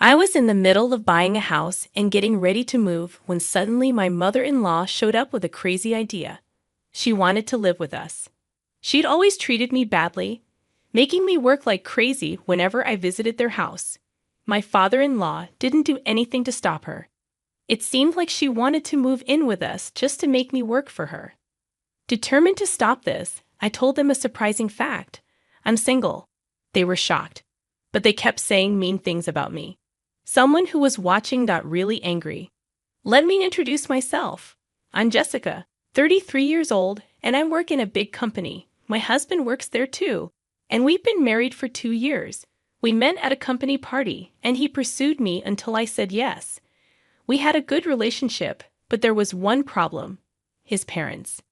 I was in the middle of buying a house and getting ready to move when suddenly my mother-in-law showed up with a crazy idea. She wanted to live with us. She'd always treated me badly, making me work like crazy whenever I visited their house. My father-in-law didn't do anything to stop her. It seemed like she wanted to move in with us just to make me work for her. Determined to stop this, I told them a surprising fact. I'm single. They were shocked, but they kept saying mean things about me. Someone who was watching got really angry. Let me introduce myself. I'm Jessica, 33 years old, and I work in a big company. My husband works there too, and we've been married for 2 years. We met at a company party, and he pursued me until I said yes. We had a good relationship, but there was one problem: his parents.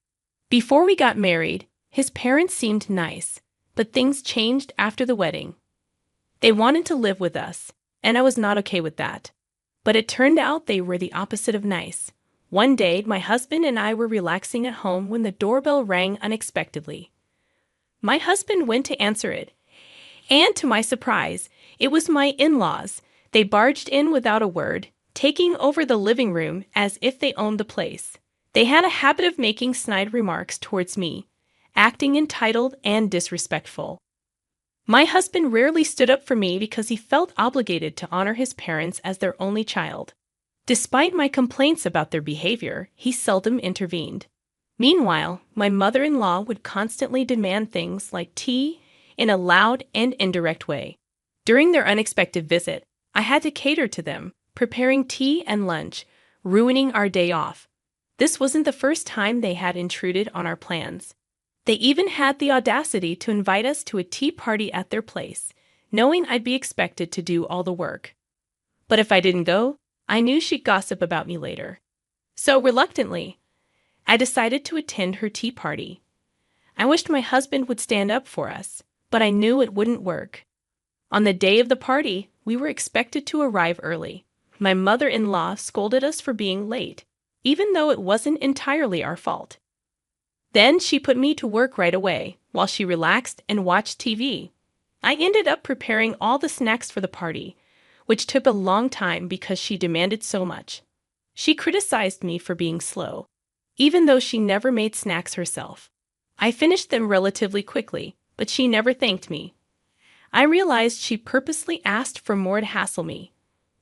Before we got married, his parents seemed nice, but things changed after the wedding. They wanted to live with us, and I was not okay with that. But it turned out they were the opposite of nice. One day, my husband and I were relaxing at home when the doorbell rang unexpectedly. My husband went to answer it, and to my surprise, it was my in-laws. They barged in without a word, taking over the living room as if they owned the place. They had a habit of making snide remarks towards me, acting entitled and disrespectful. My husband rarely stood up for me because he felt obligated to honor his parents as their only child. Despite my complaints about their behavior, he seldom intervened. Meanwhile, my mother-in-law would constantly demand things like tea in a loud and indirect way. During their unexpected visit, I had to cater to them, preparing tea and lunch, ruining our day off. This wasn't the first time they had intruded on our plans. They even had the audacity to invite us to a tea party at their place, knowing I'd be expected to do all the work. But if I didn't go, I knew she'd gossip about me later. So reluctantly, I decided to attend her tea party. I wished my husband would stand up for us, but I knew it wouldn't work. On the day of the party, we were expected to arrive early. My mother-in-law scolded us for being late, even though it wasn't entirely our fault. Then she put me to work right away, while she relaxed and watched TV. I ended up preparing all the snacks for the party, which took a long time because she demanded so much. She criticized me for being slow, even though she never made snacks herself. I finished them relatively quickly, but she never thanked me. I realized she purposely asked for more to hassle me.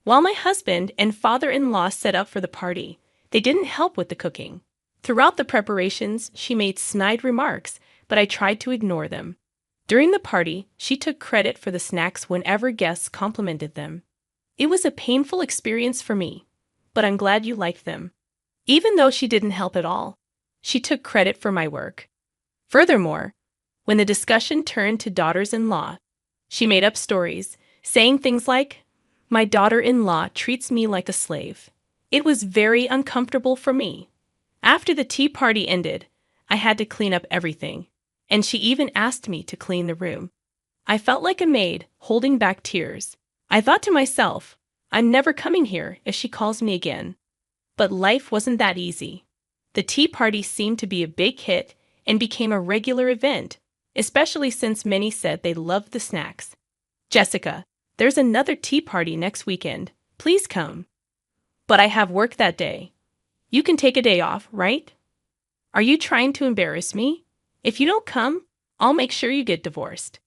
While my husband and father-in-law set up for the party, they didn't help with the cooking. Throughout the preparations, she made snide remarks, but I tried to ignore them. During the party, she took credit for the snacks whenever guests complimented them. It was a painful experience for me, but I'm glad you liked them. Even though she didn't help at all, she took credit for my work. Furthermore, when the discussion turned to daughters-in-law, she made up stories, saying things like, "My daughter-in-law treats me like a slave." It was very uncomfortable for me. After the tea party ended, I had to clean up everything, and she even asked me to clean the room. I felt like a maid, holding back tears. I thought to myself, I'm never coming here if she calls me again. But life wasn't that easy. The tea party seemed to be a big hit and became a regular event, especially since many said they loved the snacks. "Jessica, there's another tea party next weekend. Please come." "But I have work that day." "You can take a day off, right?" "Are you trying to embarrass me? If you don't come, I'll make sure you get divorced."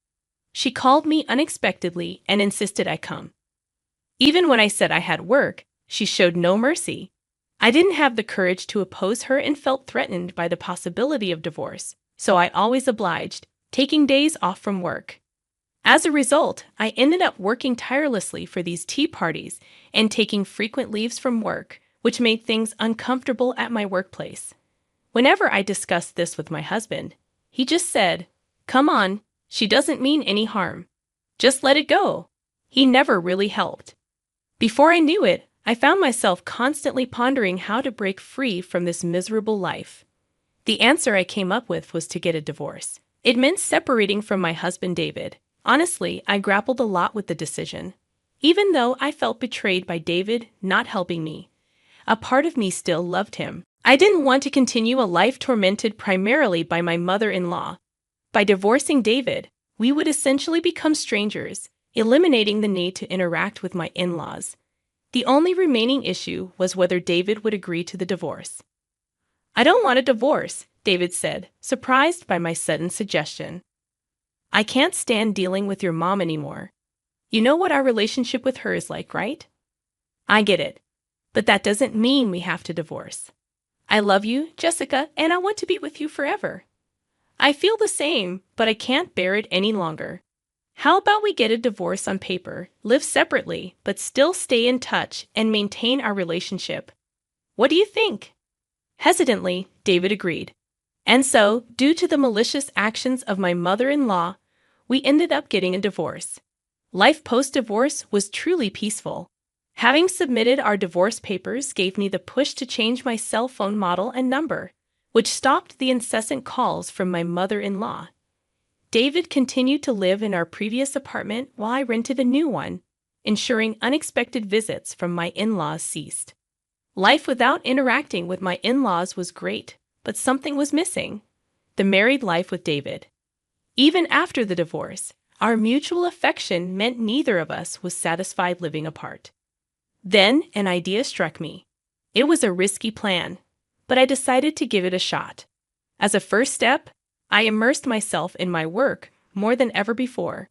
She called me unexpectedly and insisted I come. Even when I said I had work, she showed no mercy. I didn't have the courage to oppose her and felt threatened by the possibility of divorce, so I always obliged, taking days off from work. As a result, I ended up working tirelessly for these tea parties and taking frequent leaves from work, which made things uncomfortable at my workplace. Whenever I discussed this with my husband, he just said, "Come on, she doesn't mean any harm. Just let it go." He never really helped. Before I knew it, I found myself constantly pondering how to break free from this miserable life. The answer I came up with was to get a divorce. It meant separating from my husband David. Honestly, I grappled a lot with the decision. Even though I felt betrayed by David not helping me, a part of me still loved him. I didn't want to continue a life tormented primarily by my mother-in-law. By divorcing David, we would essentially become strangers, eliminating the need to interact with my in-laws. The only remaining issue was whether David would agree to the divorce. "I don't want a divorce," David said, surprised by my sudden suggestion. "I can't stand dealing with your mom anymore. You know what our relationship with her is like, right?" "I get it. But that doesn't mean we have to divorce. I love you, Jessica, and I want to be with you forever." "I feel the same, but I can't bear it any longer. How about we get a divorce on paper, live separately, but still stay in touch and maintain our relationship? What do you think?" Hesitantly, David agreed. And so, due to the malicious actions of my mother-in-law, we ended up getting a divorce. Life post-divorce was truly peaceful. Having submitted our divorce papers gave me the push to change my cell phone model and number, which stopped the incessant calls from my mother-in-law. David continued to live in our previous apartment while I rented a new one, ensuring unexpected visits from my in-laws ceased. Life without interacting with my in-laws was great, but something was missing: the married life with David. Even after the divorce, our mutual affection meant neither of us was satisfied living apart. Then an idea struck me. It was a risky plan, but I decided to give it a shot. As a first step, I immersed myself in my work more than ever before.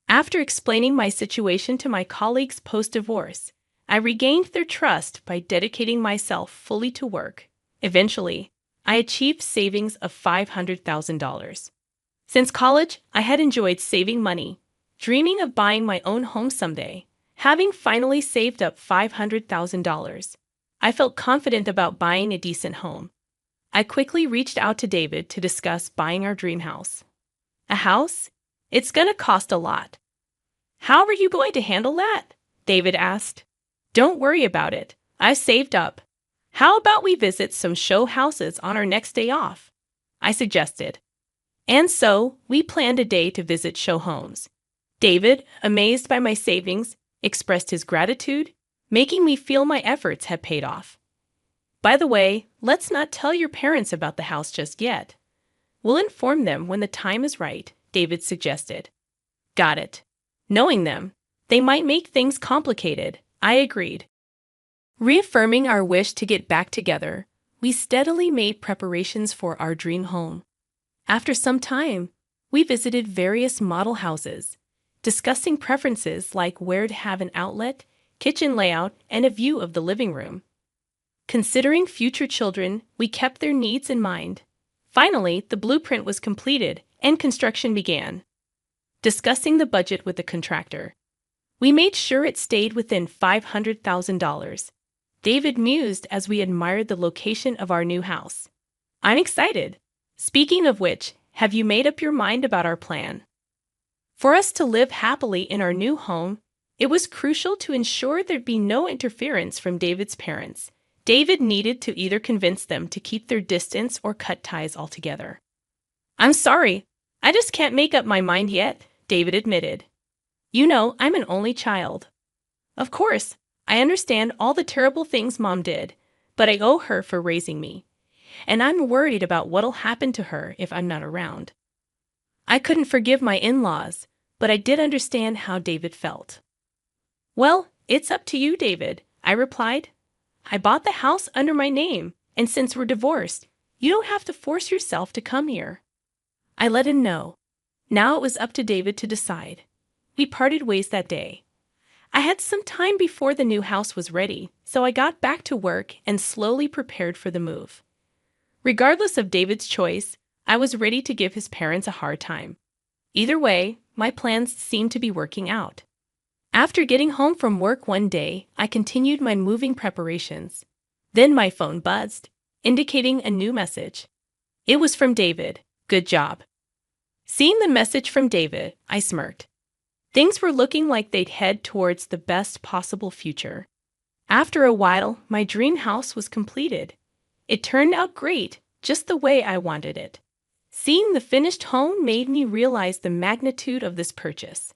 After explaining my situation to my colleagues post-divorce, I regained their trust by dedicating myself fully to work. Eventually, I achieved savings of $500,000. Since college, I had enjoyed saving money, dreaming of buying my own home someday. Having finally saved up $500,000, I felt confident about buying a decent home. I quickly reached out to David to discuss buying our dream house. "A house? It's gonna cost a lot." "How are you going to handle that?" David asked. "Don't worry about it. I've saved up. How about we visit some show houses on our next day off?" I suggested. And so, we planned a day to visit show homes. David, amazed by my savings, expressed his gratitude, making me feel my efforts had paid off. "By the way, let's not tell your parents about the house just yet. We'll inform them when the time is right," David suggested. "Got it. Knowing them, they might make things complicated," I agreed. Reaffirming our wish to get back together, we steadily made preparations for our dream home. After some time, we visited various model houses, discussing preferences like where to have an outlet, kitchen layout, and a view of the living room. Considering future children, we kept their needs in mind. Finally, the blueprint was completed and construction began. Discussing the budget with the contractor, we made sure it stayed within $500,000. David mused as we admired the location of our new house. "I'm excited. Speaking of which, have you made up your mind about our plan?" For us to live happily in our new home, it was crucial to ensure there'd be no interference from David's parents. David needed to either convince them to keep their distance or cut ties altogether. "I'm sorry, I just can't make up my mind yet," David admitted. "You know, I'm an only child. Of course, I understand all the terrible things Mom did, but I owe her for raising me, and I'm worried about what'll happen to her if I'm not around." I couldn't forgive my in-laws, but I did understand how David felt. "Well, it's up to you, David," I replied. "I bought the house under my name, and since we're divorced, you don't have to force yourself to come here." I let him know. Now it was up to David to decide. We parted ways that day. I had some time before the new house was ready, so I got back to work and slowly prepared for the move. Regardless of David's choice, I was ready to give his parents a hard time. Either way, my plans seemed to be working out. After getting home from work one day, I continued my moving preparations. Then my phone buzzed, indicating a new message. It was from David. "Good job." Seeing the message from David, I smirked. Things were looking like they'd head towards the best possible future. After a while, my dream house was completed. It turned out great, just the way I wanted it. Seeing the finished home made me realize the magnitude of this purchase.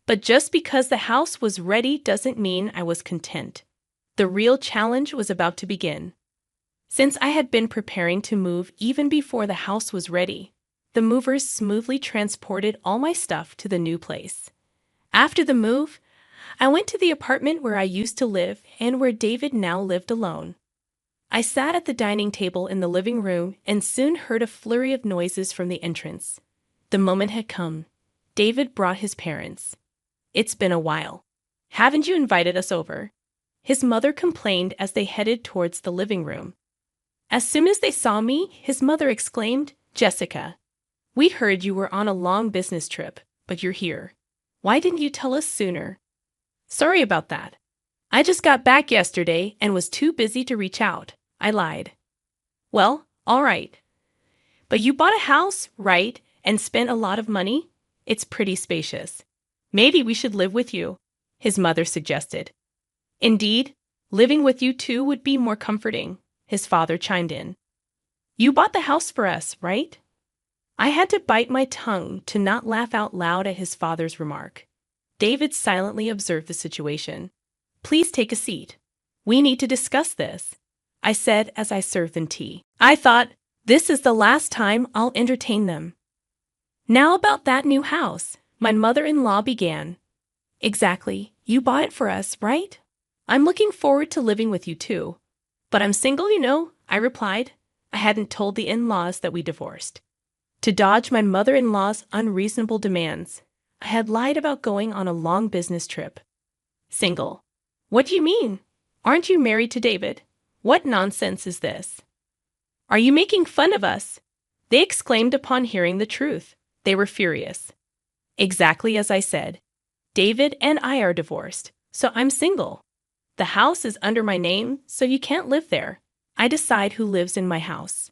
But just because the house was ready doesn't mean I was content. The real challenge was about to begin. Since I had been preparing to move even before the house was ready, the movers smoothly transported all my stuff to the new place. After the move, I went to the apartment where I used to live and where David now lived alone. I sat at the dining table in the living room and soon heard a flurry of noises from the entrance. The moment had come. David brought his parents. "It's been a while. Haven't you invited us over?" his mother complained as they headed towards the living room. As soon as they saw me, his mother exclaimed, "Jessica, we heard you were on a long business trip, but you're here. Why didn't you tell us sooner?" "Sorry about that. I just got back yesterday and was too busy to reach out," I lied. "Well, all right. But you bought a house, right, and spent a lot of money? It's pretty spacious. Maybe we should live with you," his mother suggested. "Indeed, living with you too would be more comforting," his father chimed in. "You bought the house for us, right?" I had to bite my tongue to not laugh out loud at his father's remark. David silently observed the situation. "Please take a seat. We need to discuss this," I said as I served them tea. I thought, this is the last time I'll entertain them. "Now about that new house," my mother-in-law began. "Exactly. You bought it for us, right? I'm looking forward to living with you too. But I'm single, you know," I replied. I hadn't told the in-laws that we divorced. To dodge my mother-in-law's unreasonable demands, I had lied about going on a long business trip. "Single? What do you mean? Aren't you married to David? What nonsense is this? Are you making fun of us?" They exclaimed upon hearing the truth. They were furious. "Exactly as I said. David and I are divorced, so I'm single. The house is under my name, so you can't live there. I decide who lives in my house."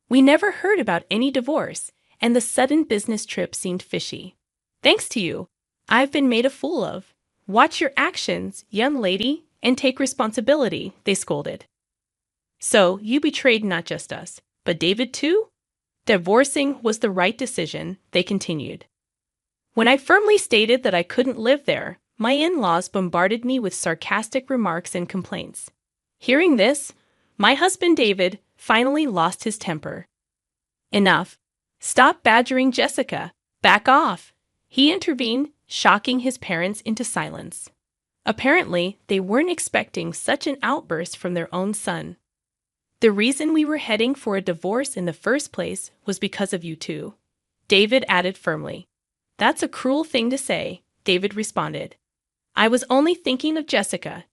We never heard about any divorce, and the sudden business trip seemed fishy. "Thanks to you, I've been made a fool of. Watch your actions, young lady, and take responsibility," they scolded. "So you betrayed not just us, but David too?" "Divorcing was the right decision," they continued. When I firmly stated that I couldn't live there, my in-laws bombarded me with sarcastic remarks and complaints. Hearing this, my husband David finally lost his temper. "Enough. Stop badgering Jessica. Back off," he intervened, shocking his parents into silence. Apparently, they weren't expecting such an outburst from their own son. "The reason we were heading for a divorce in the first place was because of you two," David added firmly. "That's a cruel thing to say," David responded. "I was only thinking of Jessica.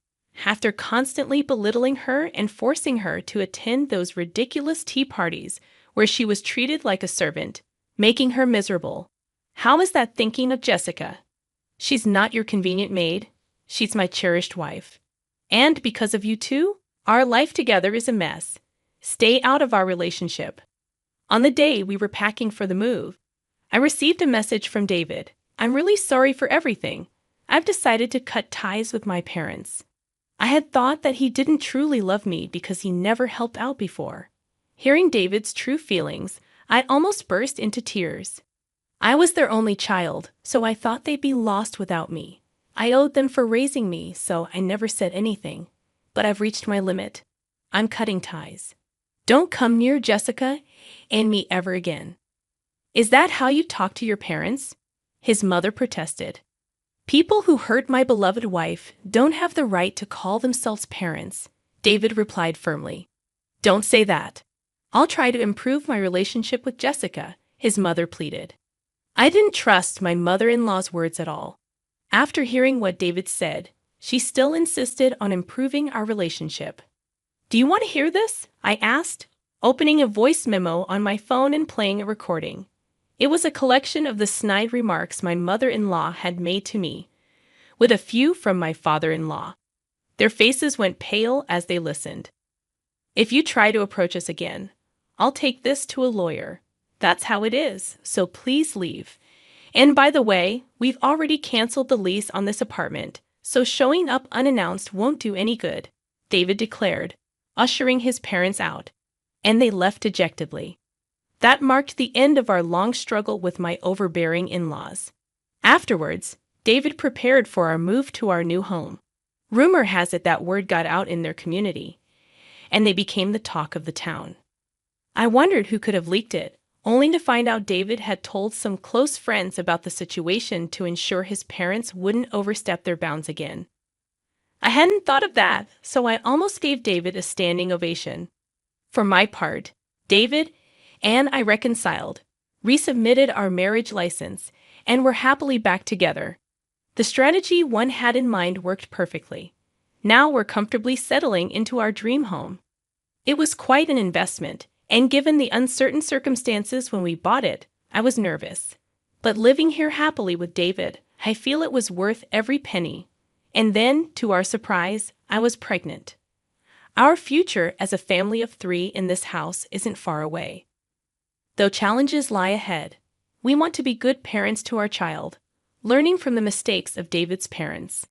After constantly belittling her and forcing her to attend those ridiculous tea parties where she was treated like a servant, making her miserable. How is that thinking of Jessica? She's not your convenient maid. She's my cherished wife. And because of you two, our life together is a mess. Stay out of our relationship." On the day we were packing for the move, I received a message from David. "I'm really sorry for everything. I've decided to cut ties with my parents." I had thought that he didn't truly love me because he never helped out before. Hearing David's true feelings, I almost burst into tears. I was their only child, so I thought they'd be lost without me. I owed them for raising me, so I never said anything. But I've reached my limit. I'm cutting ties. Don't come near Jessica and me ever again. "Is that how you talk to your parents?" his mother protested. "People who hurt my beloved wife don't have the right to call themselves parents," David replied firmly. "Don't say that. I'll try to improve my relationship with Jessica," his mother pleaded. I didn't trust my mother-in-law's words at all. After hearing what David said, she still insisted on improving our relationship. "Do you want to hear this?" I asked, opening a voice memo on my phone and playing a recording. It was a collection of the snide remarks my mother-in-law had made to me, with a few from my father-in-law. Their faces went pale as they listened. "If you try to approach us again, I'll take this to a lawyer. That's how it is, so please leave. And by the way, we've already canceled the lease on this apartment, so showing up unannounced won't do any good," David declared, ushering his parents out. And they left dejectedly. That marked the end of our long struggle with my overbearing in-laws. Afterwards, David prepared for our move to our new home. Rumor has it that word got out in their community, and they became the talk of the town. I wondered who could have leaked it, only to find out David had told some close friends about the situation to ensure his parents wouldn't overstep their bounds again. I hadn't thought of that, so I almost gave David a standing ovation. For my part, David and I reconciled, resubmitted our marriage license, and were happily back together. The strategy one had in mind worked perfectly. Now we're comfortably settling into our dream home. It was quite an investment, and given the uncertain circumstances when we bought it, I was nervous. But living here happily with David, I feel it was worth every penny. And then, to our surprise, I was pregnant. Our future as a family of 3 in this house isn't far away. Though challenges lie ahead, we want to be good parents to our child, learning from the mistakes of David's parents.